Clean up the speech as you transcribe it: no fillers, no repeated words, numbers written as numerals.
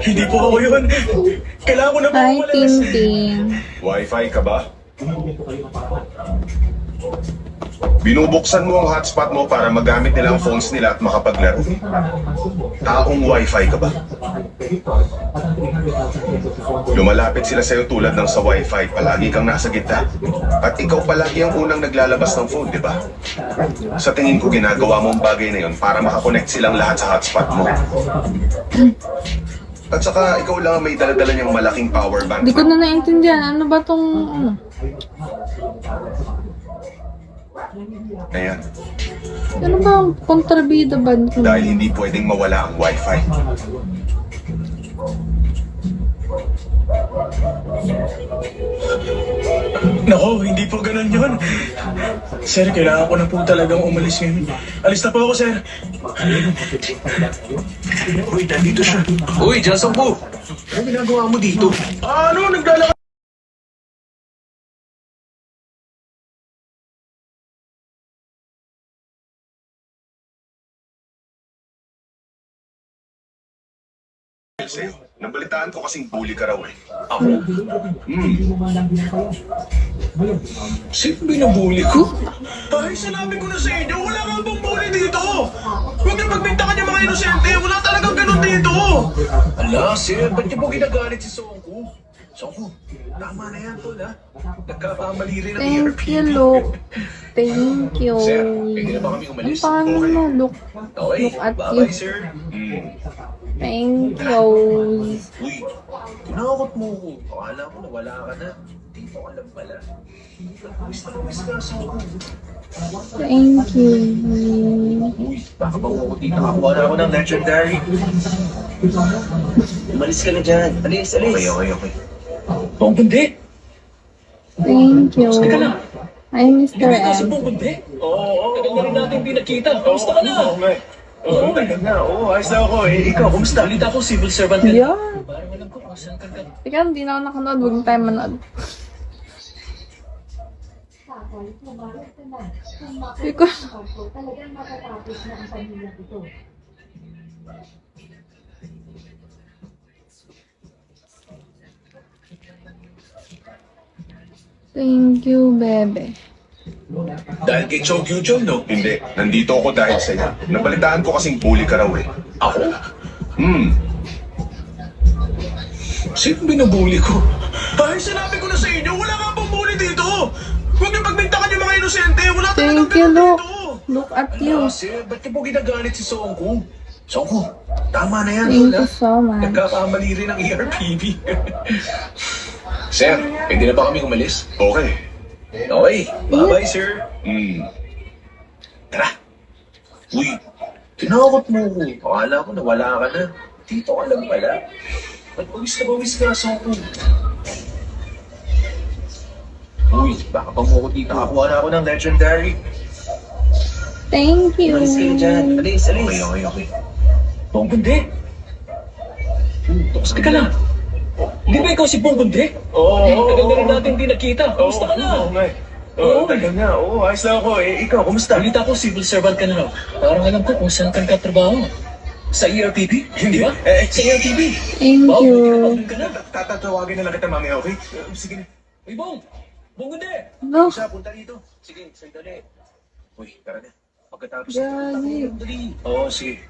Hindi po ako yun. Kailangan ko na po Hi, umalis. Tinting. Wi-Fi ka ba? Binubuksan mo ang hotspot mo para magamit nila ang phones nila at makapaglaro. Taong Wi-Fi ka ba? Lumalapit sila sa'yo tulad ng sa Wi-Fi, palagi kang nasa gitna. At ikaw palagi ang unang naglalabas ng phone, di ba? Sa tingin ko ginagawa mo ang bagay na yon para makakonect silang lahat sa hotspot mo. At saka ikaw lang ang may daladala niyang malaking power bank. Hindi ko na naintindihan. Ano ba tong, ano? Ayan. Ano ba ang kontrabida ba? Dahil hindi pwedeng mawala ang Wi-Fi. Nako, hindi po ganun yun. Sir, kailangan ko na po talagang umalis ngayon. Alis na po ako, sir. Uy, nandito siya. Uy, Johnson po! Ano ginagawa mo dito? Ano? Naglalakad? Sa'yo. Nabalitaan ko kasing bully ka raw eh. Ako? Sino binubuli ko? Ay, sinabi ko na sa inyo, wala kang bumbuli dito. Huwag niyo pagbintakan yung mga inosente. Wala talagang ganun dito. Ala, sir, ba't niyo po ginagalit si Songko? Songko, tama na yan, tol, ha? Nagkakamali rin ang Thank ERP. you, Luke. Thank you. Sir, pwede na ba kami Ang umalis? pangalan mo, Luke. Okay, Look at bye-bye, you. sir. Thank you. Uy, tinakot mo ko. Akala ko nawala ka na. Dito ka lang pala. Nagpawis ka, Songko. Thank you. Uy, baka ba ako dito? Nakakuha na ako ng legendary. Umalis ka na dyan. Alis, alis. Okay. Ang bundi. Thank you. Teka lang. Hi, Mr. Hindi ka si M. Bong Bundi? Oo. Tagal na rin natin hindi nakita. Kamusta ka na? Oo, tagal na. Oo, ayos na ako. Eh, ikaw, kumusta? Balita ko, civil servant ka. Yeah. Parang alam ko kung saan ka. Teka, hindi na ako nakanood. Huwag na tayo manood. Hindi ko. Talagang matatapos na ang pamilya ito. Thank you, bebe. Dahil kay Cho Kyujon, no? Hindi, nandito ako dahil sa'yo. Nabalitaan ko kasing bully ka raw eh. Ako? Sino binubuli ko? Ay, sinabi ko na sa inyo, wala kang bumbuli dito. Huwag niyo pagbintakan yung mga inosente. Wala talagang Thank you, ganun Luke. dito. Look at you. Ala, sir, ba't niyo po ginagalit si Songko? Songko, tama na yan, Thank tol, ha? you so much. Nagkakamali rin ang ERPB. Sir, pwede na ba kami umalis? Okay. Okay, bye-bye, sir. Tara. Uy, tinakot mo ko. Akala ko nawala ka na. Dito ka lang pala. Ba't bawis ka, Songko? Uy, baka pa mo ko dito. Nakakuha na ako ng legendary. Thank you. Umalis kayo dyan. Alis. Okay. Bong Bundi? Teka lang. Di ba ikaw si Bong Bundi? Oo. Tagal na rin natin hindi nakita. Kamusta ka na? Oo, tagal na. Oo, ayos na ako. Eh, ikaw, kumusta? Balita ko, civil servant ka na raw. Parang alam ko kung saan ka nagkatrabaho. Sa ERPB? Hindi ba? Sa ERPB. Thank Wow, you. buti ka pa ka na. Tatatawagin na lang kita mamaya, okay? Sige na. Uy, Bong! Bong Bundi! Look. Isa, punta dito. Sige, sandali. Uy, tara na. Pagkatapos Gagi. dali. Oo, sige.